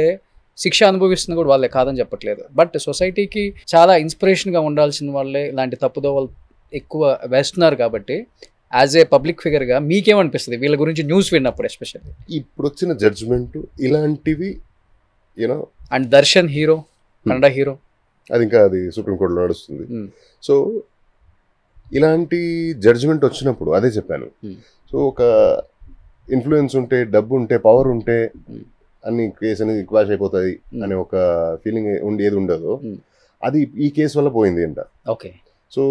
శిక్ష అనుభవిస్తుంది కూడా వాళ్ళే, కాదని చెప్పట్లేదు. బట్ సొసైటీకి చాలా ఇన్స్పిరేషన్గా ఉండాల్సిన వాళ్ళే ఇలాంటి తప్పుదోవలు ఎక్కువ వేస్తున్నారు కాబట్టి యాజ్ ఏ పబ్లిక్ ఫిగర్గా మీకేమనిపిస్తుంది వీళ్ళ గురించి న్యూస్ విన్నప్పుడు ఎస్పెషల్లీ? ఇప్పుడు వచ్చిన జడ్జ్మెంట్ ఇలాంటివి you know, and Darshan hero, Kannada hero, అది ఇంకా అది సుప్రీంకోర్టులో నడుస్తుంది. సో ఇలాంటి జడ్జ్మెంట్ వచ్చినప్పుడు అదే చెప్పాను. సో ఒక ఇన్ఫ్లుయెన్స్ ఉంటే, డబ్బు ఉంటే, పవర్ ఉంటే అన్ని కేసు అనేది క్వాష్ అయిపోతుంది అనే ఒక ఫీలింగ్ ఏది ఉండదో అది ఈ కేసు వల్ల పోయింది అంట. ఓకే. సో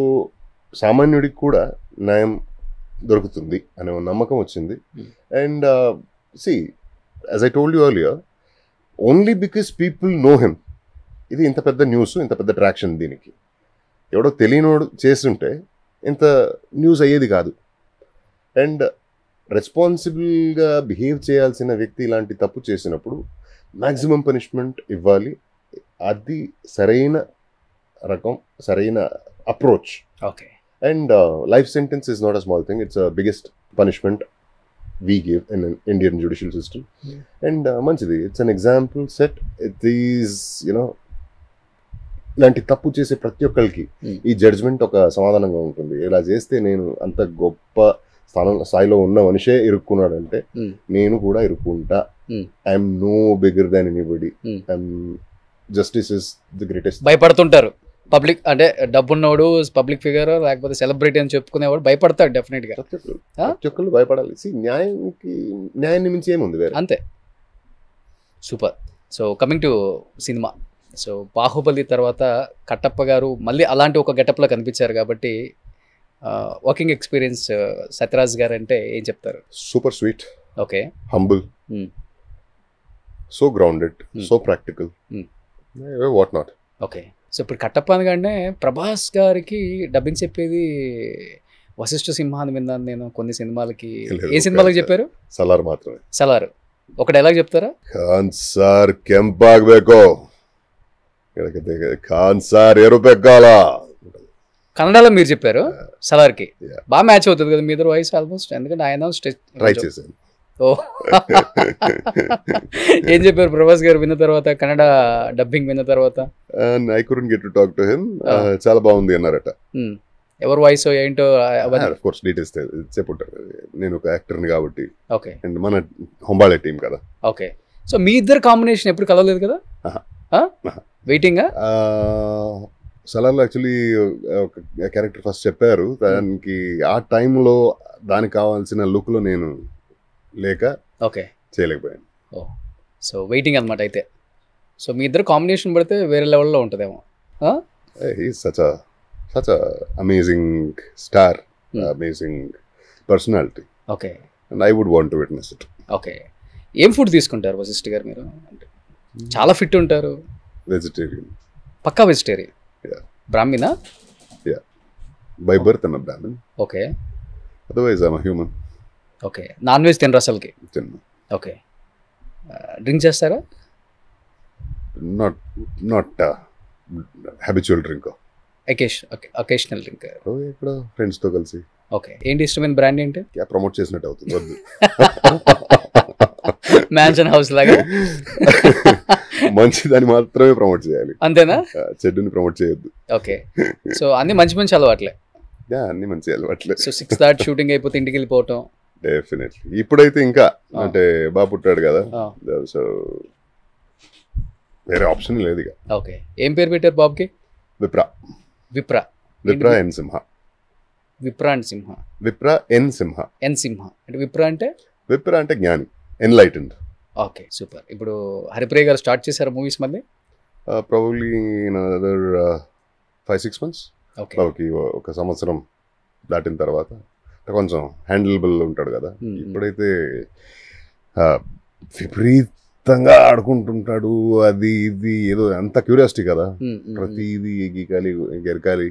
సామాన్యుడికి కూడా న్యాయం దొరుకుతుంది అనే ఒక నమ్మకం వచ్చింది. And C as I told you earlier, only because people know him, ఇది ఇంత పెద్ద న్యూస్, ఇంత పెద్ద ట్రాక్షన్ దీనికి ఎవడో తెలియనోడు చేస్తుంటే ఇంత న్యూస్ అయ్యేది కాదు. అండ్ రెస్పాన్సిబుల్గా బిహేవ్ చేయాల్సిన వ్యక్తి ఇలాంటి తప్పు చేసినప్పుడు మ్యాక్సిమం పనిష్మెంట్ ఇవ్వాలి. అది సరైన రకం, సరైన approach. Okay. And life sentence is not a small thing, it's biggest punishment we give in an Indian judicial system. And మంచిది, it's an example set. It is you know, ఇలాంటి తప్పు చేసే ప్రతి ఒక్కరికి ఈ జడ్జ్మెంట్ ఒక సమాధానంగా ఉంటుంది. ఇలా చేస్తే నేను అంత గొప్ప స్థాయిలో ఉన్న మనిషే ఇరుక్కున్నాడంటే నేను కూడా ఇరుక్కుంటా. I'm no bigger than anybody. Justice is the greatest. భయపడుతుంటారు పబ్లిక్, అంటే డబ్బున్నోడు పబ్లిక్ ఫిగర్ లేకపోతే సెలబ్రిటీ అని చెప్పుకునేవాడు భయపడతాడు డెఫినెట్గా. ప్రతి ఒక్కరు భయపడాలి. న్యాయాన్ని మించి ఏముంది వేరే. అంతే. Super. So coming to cinema, so Baahubali తర్వాత కట్టప్ప గారు మళ్ళీ అలాంటి ఒక గెటప్లో కనిపించారు కాబట్టి వర్కింగ్ ఎక్స్పీరియన్స్ సత్యరాజ్ గారు అంటే ఏం చెప్తారు? Super sweet, okay, humble, so grounded, so practical, what not. Okay. So ఇప్పుడు కట్టప్ప అనగానే ప్రభాస్ గారికి డబ్బింగ్ చెప్పేది వశిష్ఠ సింహ అని విన్నాను నేను కొన్ని సినిమాలకి. ఏ సినిమాలకు చెప్పారు? ಸಲಾರ್ మాత్రమే. ಸಲಾర్. ఒక డైలాగ్ చెప్తారా? ಖಾನ್ ಸಾರ್ ಕೆಂಪಾಗಬೇಕು, ಖಾನ್ ಸಾರ್ ఎరుపెక్కాల. కన్నడలో మీరు చెప్పారు సలార్కి. బాగా మ్యాచ్ అవుతుంది కదా మీ ఇద్దరు వాయిస్ ఆల్మోస్ట్, ఎందుకంటే ఆయన ట్రై చేశాను. ఓ ఏం చెప్పారు ప్రభాస్ గారు విన్న తర్వాత, కన్నడ డబ్బింగ్ విన్న తర్వాత? I couldn't get to talk to him. చాలా బాగుంది అన్నారట. ఎవరు వాయిస్ ఏంటో ఆఫ్ కోర్స్ డీటెయిల్స్ చెప్పుంటారు, నేను ఒక యాక్టర్ని కాబట్టి. ఓకే. అండ్ మన హొంబాళే టీం కదా. ఓకే. సో మీ ఇద్దరు కాంబినేషన్ ఎప్పుడు కలవలేదు కదా? వెయిటింగా? సలార్లో యాక్చువల్లీ ఒక క్యారెక్టర్ ఫస్ట్ చెప్పారు, దానికి ఆ టైంలో దానికి కావాల్సిన లుక్లో నేను లేక ఓకే చేయలేకపోయాను. ఓ, సో వెయిటింగ్ అనమాట అయితే. సో మీ ఇద్దరు కాంబినేషన్ పడితే వేరే లెవెల్లో ఉంటుందేమో. such a amazing star, amazing personality. Okay. And I would want to witness it. Okay. ఏం ఫుడ్ తీసుకుంటారు వశిష్ఠ గారు మీరు? అంటే చాలా ఫిట్ ఉంటారు. Vegetarian. పక్కా వెజిటేరియన్. బ్రాహ్మణ? By birth I'm a Brahmin. Okay. Otherwise I'm a human. Okay. Non veg తినరు అసలుకి? Tinnu. ఓకే. డ్రింక్ చేస్తారా? Not habitual drinker. Occasional drink. ఇక్కడ ఫ్రెండ్స్తో కలిసి. ఓకే. ఏంటి ఇష్టమైన బ్రాండ్ ఏంటి? ప్రమోట్ చేసినట్టు అవుతుంది, వద్దు. మ్యాన్షన్ హౌస్ లాగా మంచి దాన్ని మాత్రమే ప్రమోట్ చేయాలి, అంతేనా? చెడ్డుని ప్రమోట్ చేయొద్దు. ఓకే. సో అన్ని మంచి మంచి అలవాట్లే. అన్ని మంచి అలవాట్లే. సో 6 దాటి షూటింగ్ అయిపోతే ఇంటికి వెళ్ళిపోవటం. డెఫినెట్లీ. ఇప్పుడైతే ఇంకా అంటే బాగా పుట్టాడు కదా, సో వేరే ఆప్షన్ లేదు ఇక. ఓకే. ఏం పేరు పెట్టారు బాబుకి? విప్రా. విప్రా. విప్రా ఎన్ సింహ. విప్రా అండ్ సింహ. విప్రా ఎన్ సింహ. ఎన్ సింహ అంటే విప్రా అంటే? విప్రా అంటే జ్ఞాని, ఎన్లైటెండ్. Okay, super. ఇప్పుడు హరిప్రియ గారు స్టార్ట్ చేశారు మూవీస్ మళ్ళీ? Probably in another 5-6 months. Okay. బాబుకి ఒక సంవత్సరం దాటిన తర్వాత కొంచెం హ్యాండిలబుల్ ఉంటాడు కదా. ఇప్పుడైతే విపరీతంగా ఆడుకుంటుంటాడు, అది ఇది ఏదో అంత క్యూరియాసిటీ కదా, ప్రతిదీ గీకాలి, గెరకాలి,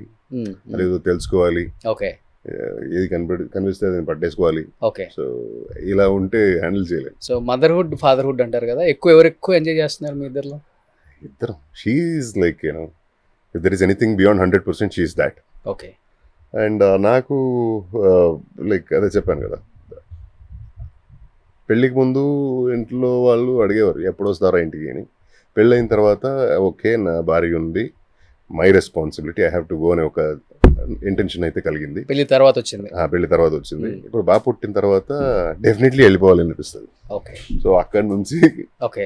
అదేదో తెలుసుకోవాలి. ఓకే. ఏది కనిపిస్తే అది పట్టేసుకోవాలి. ఓకే. సో ఇలా ఉంటే హ్యాండిల్ చేయలేదు. సో మదర్హుడ్ ఫాదర్హుడ్ అంటారు కదా, ఎవరు ఎక్కువ ఎంజాయ్ చేస్తున్నారు మీ ఇద్దరులో? ఇద్దరం. She's like if there is anything beyond 100% she's that. Okay. And నాకు లైక్ అదే చెప్పాను కదా, పెళ్ళికి ముందు ఇంట్లో వాళ్ళు అడిగేవారు ఎప్పుడు వస్తారా ఇంటికి అని. పెళ్ళైన తర్వాత ఓకే నా భార్య ఉంది, my responsibility, I have to go అనే ఒక ఇంటెన్షన్ అయితే కలిగింది. పెళ్లి తర్వాత వచ్చింది. పెళ్లి తర్వాత వచ్చింది. ఇప్పుడు బాగా పుట్టిన తర్వాత డెఫినెట్లీ వెళ్ళిపోవాలి అనిపిస్తుంది. ఓకే. సో అక్కడి నుంచి ఓకే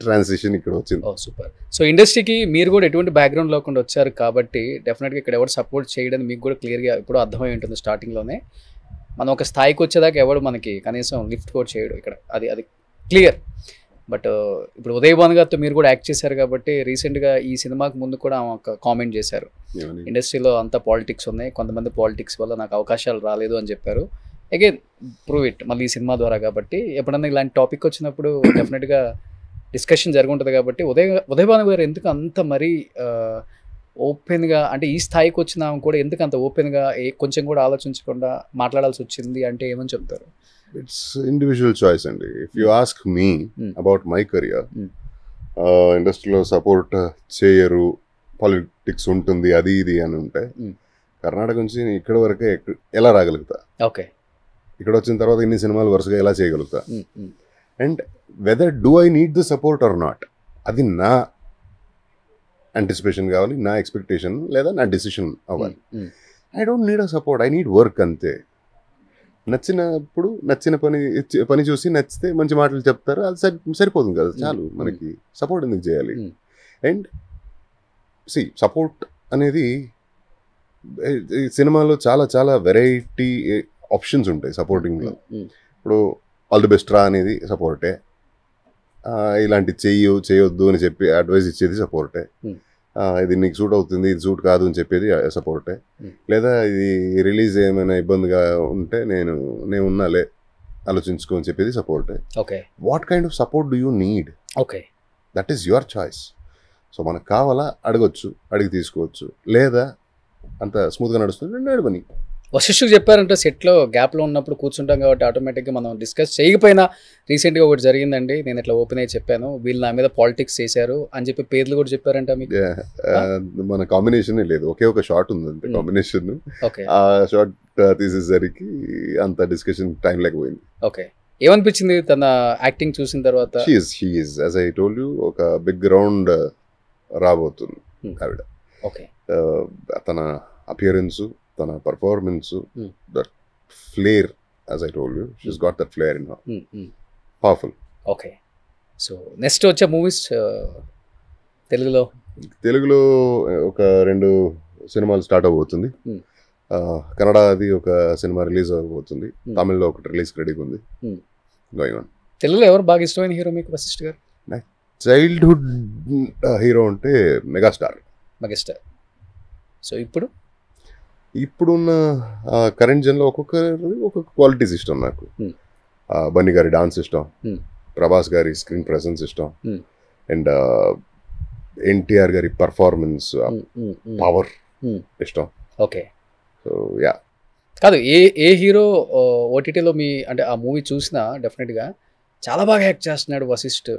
ట్రాన్సిషన్ ఇక్కడ వచ్చింది. ఓ సూపర్. సో ఇండస్ట్రీకి మీరు కూడా ఎటువంటి బ్యాక్గ్రౌండ్ లేకుండా వచ్చారు కాబట్టి డెఫినెట్గా ఇక్కడ ఎవరు సపోర్ట్ చేయడం మీకు కూడా క్లియర్గా ఇప్పుడు అర్థమై ఉంటుంది. స్టార్టింగ్లోనే మనం ఒక స్థాయికి వచ్చేదాకా ఎవడు మనకి కనీసం లిఫ్ట్ కూడా చేయడు ఇక్కడ, అది క్లియర్. బట్ ఇప్పుడు ఉదయ్ భాను గారితో మీరు కూడా యాక్ట్ చేశారు కాబట్టి రీసెంట్గా ఈ సినిమాకి ముందు కూడా ఒక కామెంట్ చేశారు, ఇండస్ట్రీలో అంత పాలిటిక్స్ ఉన్నాయి, కొంతమంది పాలిటిక్స్ వల్ల నాకు అవకాశాలు రాలేదు అని చెప్పారు. అగైన్ ప్రూవ్ ఇట్ మళ్ళీ ఈ సినిమా ద్వారా. కాబట్టి ఎప్పుడన్నా ఇలాంటి టాపిక్ వచ్చినప్పుడు డెఫినెట్గా డిస్కషన్ జరుగుంటుంది. కాబట్టి ఉదయ్ భాను గారు ఎందుకు అంత మరీ ఓపెన్గా, అంటే ఈ స్థాయికి వచ్చినా కూడా ఎందుకు అంత ఓపెన్గా కొంచెం కూడా ఆలోచించకుండా మాట్లాడాల్సి వచ్చింది అంటే ఏమని చెప్తారు? ఇట్స్ ఇండివిజువల్ చాయిస్ అండి. If you ask me about my career, ఇండస్ట్రీలో సపోర్ట్ చేయరు, పాలిటిక్స్ ఉంటుంది, అది ఇది అని ఉంటే కర్ణాటక నుంచి ఇక్కడ వరకే ఎలా రాగలుగుతా? ఓకే. ఇక్కడ వచ్చిన తర్వాత ఇన్ని సినిమాలు వరుసగా ఎలా చేయగలుగుతా? And whether do I need the support or not, అది నా అంటిసిపేషన్ కావాలి, నా ఎక్స్పెక్టేషన్ లేదా నా డెసిషన్ అవ్వాలి. I don't need a support, I need work అంతే. నచ్చినప్పుడు నచ్చిన పని చూసి నచ్చితే మంచి మాటలు చెప్తారు, అది సరిపోతుంది కదా, చాలు. మనకి సపోర్ట్ ఎందుకు చేయాలి? అండ్ సపోర్ట్ అనేది సినిమాలో చాలా చాలా వెరైటీ ఆప్షన్స్ ఉంటాయి సపోర్టింగ్లో. ఇప్పుడు ఆల్ ది బెస్ట్ రా అనేది సపోర్టే, ఇలాంటి చేయొద్దు అని చెప్పి అడ్వైస్ ఇచ్చేది సపోర్టే, ఇది నీకు సూట్ అవుతుంది, ఇది సూట్ కాదు అని చెప్పేది సపోర్టే, లేదా ఇది రిలీజ్ ఏమైనా ఇబ్బందిగా ఉంటే నేను ఉన్నాలే ఆలోచించుకో అని చెప్పేది సపోర్టే. Okay. What kind of support do you need? Okay. That is your choice. So మనకు కావాలా అడగొచ్చు, అడిగి తీసుకోవచ్చు, లేదా అంత స్మూత్గా నడుస్తుంది నడవని. వశిష్ఠుకు చెప్పారంటే సెట్లో గ్యాప్లో ఉన్నప్పుడు కూర్చుంటాం కాబట్టి ఆటోమేటిక్గా మనం డిస్కస్ చేయకపోయినా రీసెంట్గా ఒకటి జరిగిందండి, నేను ఇట్లా ఓపెన్ అయ్యి చెప్పాను, వీళ్ళు నా మీద పాలిటిక్స్ చేశారు అని చెప్పి పేర్లు కూడా చెప్పారంట మీకు? మన కాంబినేషన్ లేదు, ఒకే ఒక షార్ట్ ఉంది కాంబినేషన్. ఆ షార్ట్ తీసేసరికి అంత డిస్కషన్ టైం లేకపోయింది. ఓకే. ఏమనిపించింది తన యాక్టింగ్ చూసిన తర్వాత? యాజ్ ఐ టోల్డ్ యూ, ఒక బిగ్ రౌండ్ రాబోతుంది ఆవిడ. ఓకే. తన అపియరెన్స్, తన performance, that flair, as I told you, she's got that flair in her, powerful. Okay. So next వచ్చే మూవీస్ తెలుగులో ఒక 2 సినిమాలు స్టార్ట్ అవబోతుంది. కన్నడది ఒక సినిమా రిలీజ్ అవ్వబోతుంది, తమిళ్లో ఒకటి రిలీజ్ రెడీగా ఉంది. Going on. తెలుగులో ఎవరు బాగా ఇష్టమైన హీరో మీకు వశిష్ఠ్ గారు? చైల్డ్హుడ్ హీరో అంటే మెగాస్టార్. సో ఇప్పుడున్న కరెంట్ జన్లో ఒక్కొక్క క్వాలిటీస్ ఇష్టం నాకు. బన్నీ గారి డాన్స్ ఇష్టం, ప్రభాస్ గారి స్క్రీన్ ప్రెసెన్స్ ఇష్టం, అండ్ ఎన్టీఆర్ గారి పర్ఫార్మెన్స్, పవర్ ఇష్టం. ఓకే. So yeah. కాదు, ఏ హీరో ఓటీటీలో మీ అంటే ఆ మూవీ చూసినా డెఫినెట్గా చాలా బాగా యాక్ట్ చేస్తున్నాడు వశిష్ఠ్,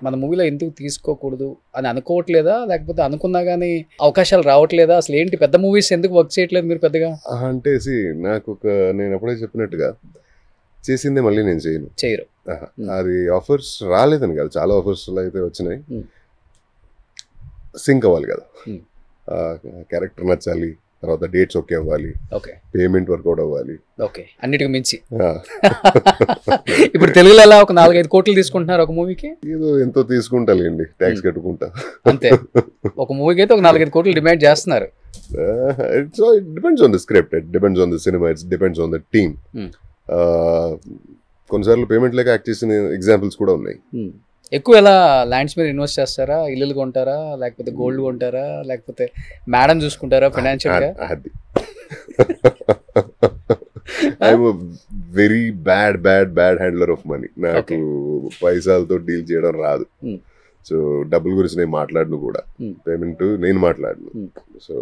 మన మూవీలో ఎందుకు తీసుకోకూడదు అని అనుకోవట్లేదా? లేకపోతే అనుకున్నా కానీ అవకాశాలు రావట్లేదా? అసలు ఏంటి పెద్ద మూవీస్ ఎందుకు వర్క్ చేయట్లేదు మీరు పెద్దగా? అంటే నాకు నేను అప్పుడే చెప్పినట్టుగా చేసిందే మళ్ళీ నేను చేయరు. అది ఆఫర్స్ రాలేదని కాదు, చాలా ఆఫర్స్ అయితే వచ్చినాయి. సింక్ అవ్వాలి కదా, క్యారెక్టర్ నచ్చాలి, తర్వాత డేట్స్ ఓకే అవ్వాలి, పేమెంట్ వర్కౌట్ అవ్వాలి, ఓకే, అన్నిటికి మించి. ఇప్పుడు తెలుగులో ఎలా ఒక 4-5 కోట్లు తీసుకుంటున్నారు ఒక మూవీకి? ఏదో ఎంతో తీసుకుంటాలేండి, ట్యాక్స్ కట్టుకుంటా అంతే. ఒక మూవీకి అయితే ఒక 4-5 కోట్లు డిమాండ్ చేస్తున్నారు. It depends on the script, it depends on the cinema, it depends on the team. కొన్నిసార్లు పేమెంట్ లేక యాక్ట్ చేసిన ఎగ్జాంపుల్స్ కూడా ఉన్నాయి. ఎక్కువ ఎలా ల్యాండ్స్ మీద ఇన్వెస్ట్ చేస్తారా, ఇల్లులు కొంటారా, లేకపోతే గోల్డ్ కొంటారా, లేకపోతే మేడం చూసుకుంటారా ఫైనాన్షియల్గా? అది I'm very bad handler of money. నాకు పైసలతో డీల్ చేయడం రాదు. సో డబ్బుల గురించి నేను మాట్లాడను కూడా, పేమెంట్ నేను మాట్లాడను. సో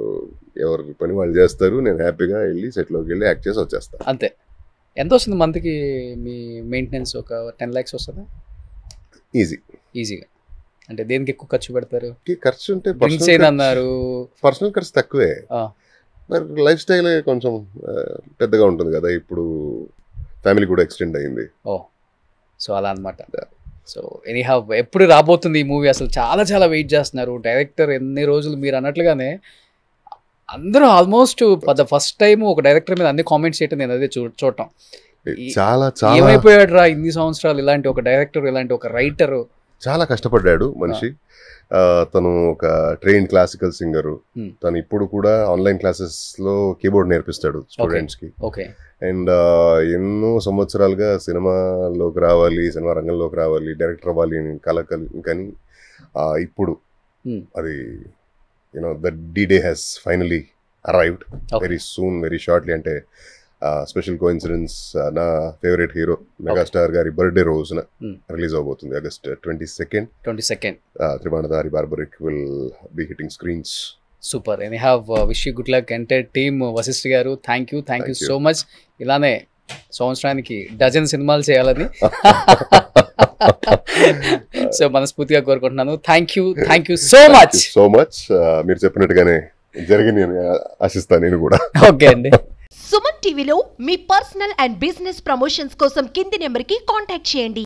ఎవరి పని వాళ్ళు చేస్తారు, నేను హ్యాపీగా వెళ్ళి సెట్లోకి వెళ్ళి యాక్ట్ చేసి వచ్చేస్తాను అంతే. ఎంత వస్తుంది మంత్కి మీ మెయింటెనెన్స్? ఒక 10 lakhs వస్తుందా? ఈజీగా. అంటే దేనికి ఎక్కువ ఖర్చు పెడతారు? ఖర్చు అంటే అన్నారు, పర్సనల్ ఖర్చు తక్కువే, మరి లైఫ్ స్టైల్ కొంచెం పెద్దగా ఉంటుంది కదా, ఇప్పుడు ఫ్యామిలీ కూడా ఎక్స్టెండ్ అయింది. సో అలా అనమాట. సో ఎనీహౌ ఎప్పుడు రాబోతుంది ఈ మూవీ? అసలు చాలా చాలా వెయిట్ చేస్తున్నారు. డైరెక్టర్ ఎన్ని రోజులు మీరు అన్నట్లుగానే అందరూ ఆల్మోస్ట్ ద ఫస్ట్ టైం ఒక డైరెక్టర్ మీద అన్ని కామెంట్స్ చేయటం నేను అదే చూడటం. చాలా ఏమైపోయాడు రా ఇన్ని సంవత్సరాలు, ఇలాంటి ఒక డైరెక్టర్, ఇలాంటి ఒక రైటర్. చాలా కష్టపడ్డాడు మనిషి. తను ఒక ట్రైన్ క్లాసికల్ సింగరు. తను ఇప్పుడు కూడా ఆన్లైన్ క్లాసెస్లో కీబోర్డ్ నేర్పిస్తాడు స్టూడెంట్స్కి. అండ్ ఎన్నో సంవత్సరాలుగా సినిమాలోకి రావాలి, సినిమా రంగంలోకి రావాలి, డైరెక్టర్ అవ్వాలి అని కానీ ఇప్పుడు అది the day has finally arrived very soon, very shortly. అంటే స్పెషల్ కోఇన్సిడెన్స్, నా ఫేవరెట్ హీరో మెగాస్టార్ గారి బర్త్డే రోజున రిలీజ్ అవబోతుంది, August 22nd. Tribanadhari Barbarik will be hitting screens. Super. Any have wish you good luck entire team. Vashishta garu thank you so much. ఇలానే సంవత్సరానికి డజన్ సినిమాలు చేయాలని సో మనస్ఫూర్తిగా కోరుకుంటున్నాను. Thank you so much. మీరు చెప్పినట్టుగానే జరిగింది అని ఆశిస్తాను నేను కూడా. ఓకే అండి. సుమన్ టీవీలో మీ పర్సనల్ అండ్ బిజినెస్ ప్రమోషన్స్ కోసం కింది నెంబర్కి కాంటాక్ట్ చేయండి.